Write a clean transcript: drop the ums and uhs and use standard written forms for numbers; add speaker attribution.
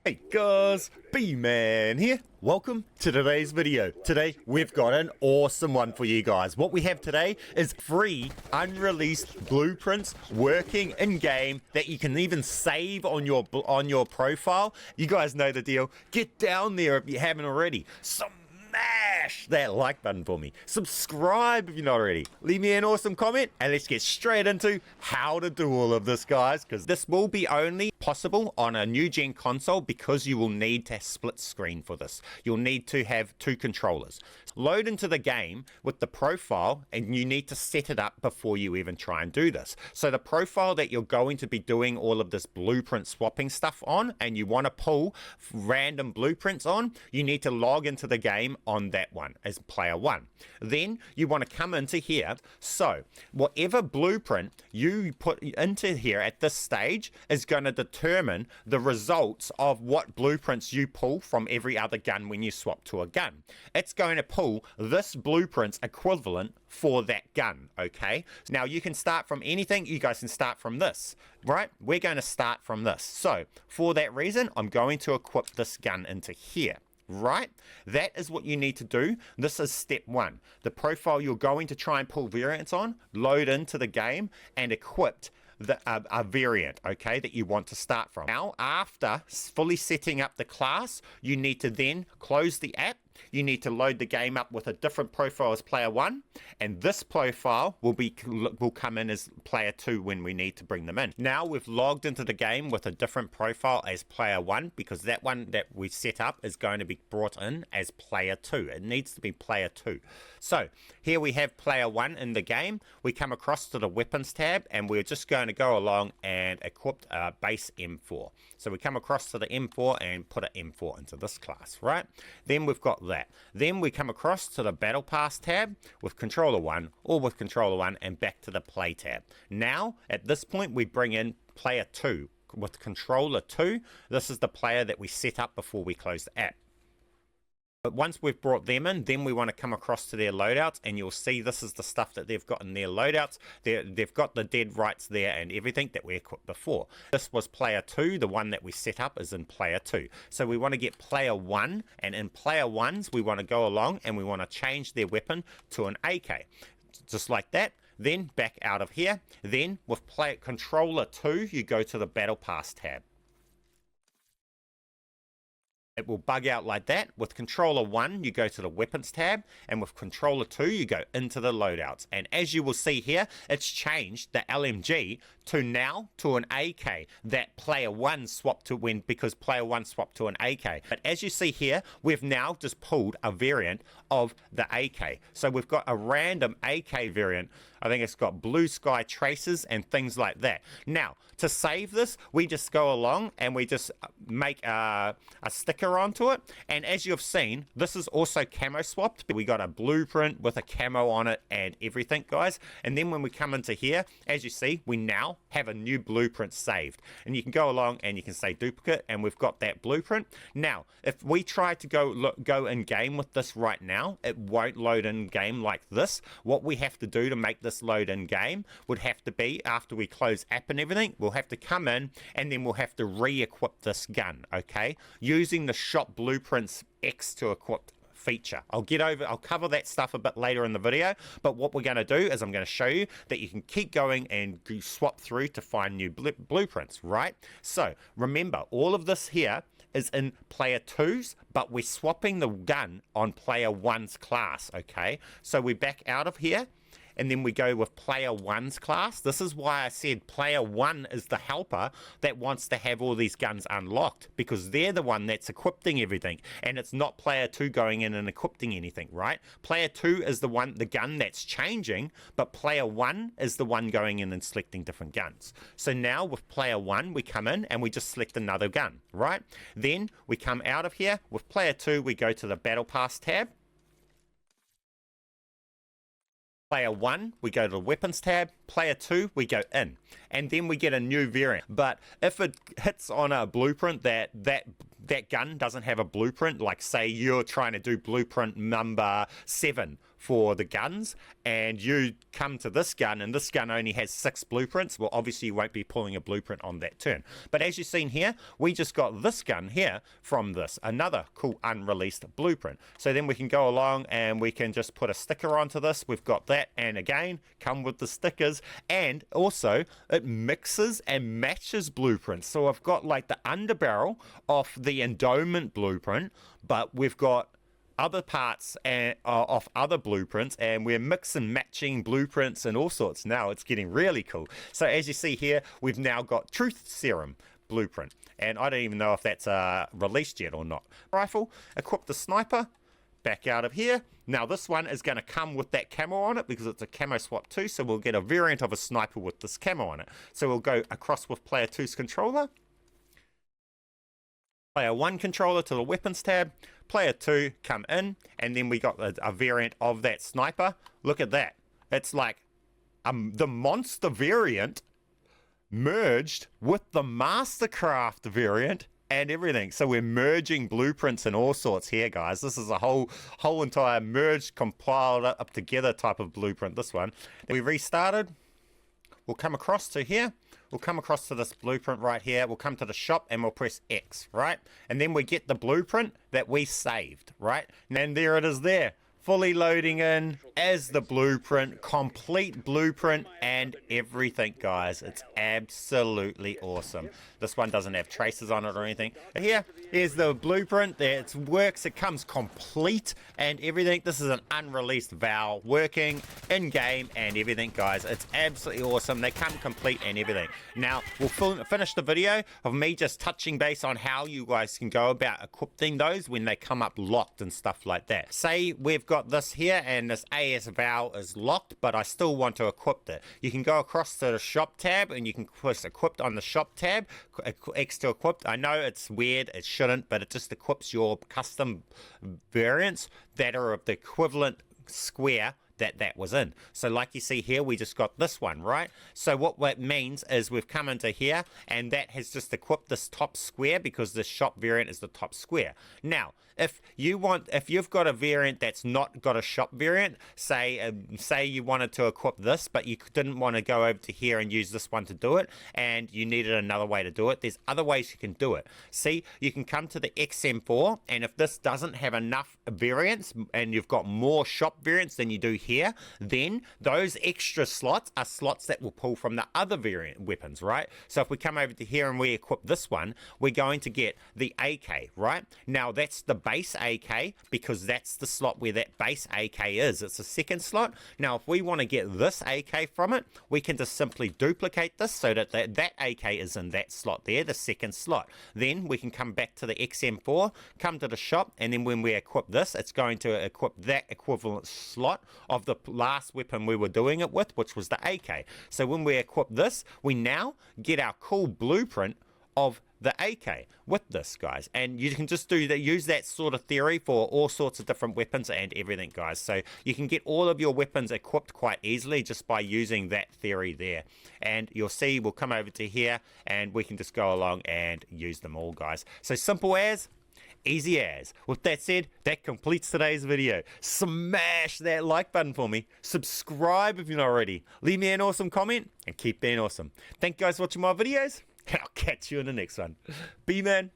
Speaker 1: Hey guys, BMAN here. Welcome to today's video. Today we've got an awesome one for you guys. What we have today is free unreleased blueprints working in game that you can even save on your profile. You guys know the deal. Get down there if you haven't already. Smash that like button for me. Subscribe if you're not already. Leave me an awesome comment and let's get straight into how to do all of this, guys, because this will be only possible on a new gen console because you will need to split screen for this. You'll need to have two controllers. Load into the game with the profile and you need to set it up before you even try and do this. So the profile that you're going to be doing all of this blueprint swapping stuff on and you want to pull random blueprints on, you need to log into the game on that one as player one. Then you want to come into here. So whatever blueprint you put into here at this stage is going to determine the results of what blueprints you pull from every other gun when you swap to a gun. It's going to pull this blueprint's equivalent for that gun, okay? Now you can start from anything, you guys can start from this, right? We're going to start from this. So for that reason, I'm going to equip this gun into here. Right? That is what you need to do. This is step one. The profile you're going to try and pull variants on, load into the game and equip a variant, okay, that you want to start from. Now, after fully setting up the class, you need to then close the app. You need to load the game up with a different profile as player one, and this profile will come in as player two when we need to bring them in. Now we've logged into the game with a different profile as player one because that one that we set up is going to be brought in as player two. It needs to be player two. So here we have player one in the game. We come across to the weapons tab and we're just going to go along and equip a base M4. So we come across to the M4 and put an M4 into this class, right? Then we've got that. Then we come across to the battle pass tab with controller 1 or with controller 1 and back to the play tab. Now at this point we bring in player 2 with controller 2. This is the player that we set up before we close the app. But once we've brought them in, then we want to come across to their loadouts and you'll see this is the stuff that they've got in their loadouts. They've got the dead rights there and everything that we equipped before. This was player 2, the one that we set up is in player 2. So we want to get player 1, and in player 1s we want to go along and we want to change their weapon to an AK. Just like that. Then back out of here. Then with player controller 2 you go to the battle pass tab. It will bug out like that. With controller 1 you go to the weapons tab, and with controller 2 you go into the loadouts, and as you will see here it's changed the LMG to an AK that player 1 swapped to because player 1 swapped to an AK. But as you see here, we've now just pulled a variant of the AK. So we've got a random AK variant. I think it's got blue sky traces and things like that. Now, to save this, we just go along and we just make a sticker onto it. And as you've seen, this is also camo swapped. We got a blueprint with a camo on it and everything, guys. And then when we come into here, as you see, we now have a new blueprint saved. And you can go along and you can say duplicate, and we've got that blueprint. Now, if we try to go in game with this right now, it won't load in game like this. What we have to do to make this load in game would have to be, after we close app and everything, we'll have to come in and then we'll have to re-equip this gun, okay, using the shop blueprints X to equip feature. I'll cover that stuff a bit later in the video, but what we're going to do is I'm going to show you that you can keep going and swap through to find new blueprints, right? So remember, all of this here is in player 2's, but we're swapping the gun on player 1's class, okay? So we back out of here and then we go with player 1's class. This is why I said player 1 is the helper that wants to have all these guns unlocked, because they're the one that's equipping everything, and it's not player 2 going in and equipping anything, right? Player 2 is the gun that's changing, but player 1 is the one going in and selecting different guns. So now with player 1 we come in and we just select another gun, right? Then we come out of here. With player 2 we go to the battle pass tab. Player 1, we go to the weapons tab. Player 2, we go in. And then we get a new variant. But if it hits on a blueprint that gun doesn't have a blueprint, like say you're trying to do blueprint number 7 for the guns, and you come to this gun, and this gun only has 6 blueprints. Well, obviously you won't be pulling a blueprint on that turn. But as you've seen here, we just got this gun here from this, another cool unreleased blueprint. So then we can go along and we can just put a sticker onto this. We've got that, and again, come with the stickers, and also it mixes and matches blueprints. So I've got like the underbarrel of the endowment blueprint, but we've got other parts of other blueprints, and we're mixing matching blueprints and all sorts. Now it's getting really cool. So as you see here, we've now got truth serum blueprint, and I don't even know if that's released yet or not. Rifle, equip the sniper, back out of here. Now this one is going to come with that camo on it because it's a camo swap too, so we'll get a variant of a sniper with this camo on it. So we'll go across with player 2's controller, player 1 controller to the weapons tab, player 2 come in, and then we got a variant of that sniper. Look at that. It's like the monster variant merged with the mastercraft variant and everything. So we're merging blueprints and all sorts here, guys. This is a whole entire merged, compiled up together type of blueprint, this one. We restarted. We'll come across to here. We'll come across to this blueprint right here. We'll come to the shop and we'll press X, right? And then we get the blueprint that we saved, right? And there it is there. Fully loading in as the blueprint, complete blueprint and everything, guys. It's absolutely awesome. This one doesn't have traces on it or anything. Here's the blueprint. There it works. It comes complete and everything. This is an unreleased Val working in game and everything, guys. It's absolutely awesome. They come complete and everything. Now we'll finish the video of me just touching base on how you guys can go about equipping those when they come up locked and stuff like that. Say we've got this here and this AS Val is locked, but I still want to equip it. You can go across to the shop tab and you can press equipped on the shop tab, X to equipped. I know it's weird, it shouldn't, but it just equips your custom variants that are of the equivalent square that was in. So like you see here, we just got this one, right? So what that means is we've come into here and that has just equipped this top square because the shop variant is the top square. Now if you've got a variant that's not got a shop variant, say you wanted to equip this but you didn't want to go over to here and use this one to do it, and you needed another way to do it, there's other ways you can do it. See, you can come to the XM4, and if this doesn't have enough variants and you've got more shop variants than you do here, then those extra slots are slots that will pull from the other variant weapons, right? So if we come over to here and we equip this one, we're going to get the AK, right? Now that's the base AK because that's the slot where that base AK is. It's a second slot. Now if we want to get this AK from it, we can just simply duplicate this so that that AK is in that slot there, the second slot. Then we can come back to the XM4, come to the shop, and then when we equip this, it's going to equip that equivalent slot of the last weapon we were doing it with, which was the AK. So when we equip this, we now get our cool blueprint of the AK with this, guys, and you can just do that, use that sort of theory for all sorts of different weapons and everything, guys. So you can get all of your weapons equipped quite easily just by using that theory there, and you'll see we'll come over to here and we can just go along and use them all, guys. So simple as, easy as. With that said, that completes today's video. Smash that like button for me. Subscribe if you're not already. Leave me an awesome comment and keep being awesome. Thank you guys for watching my videos, and I'll catch you in the next one. BMAN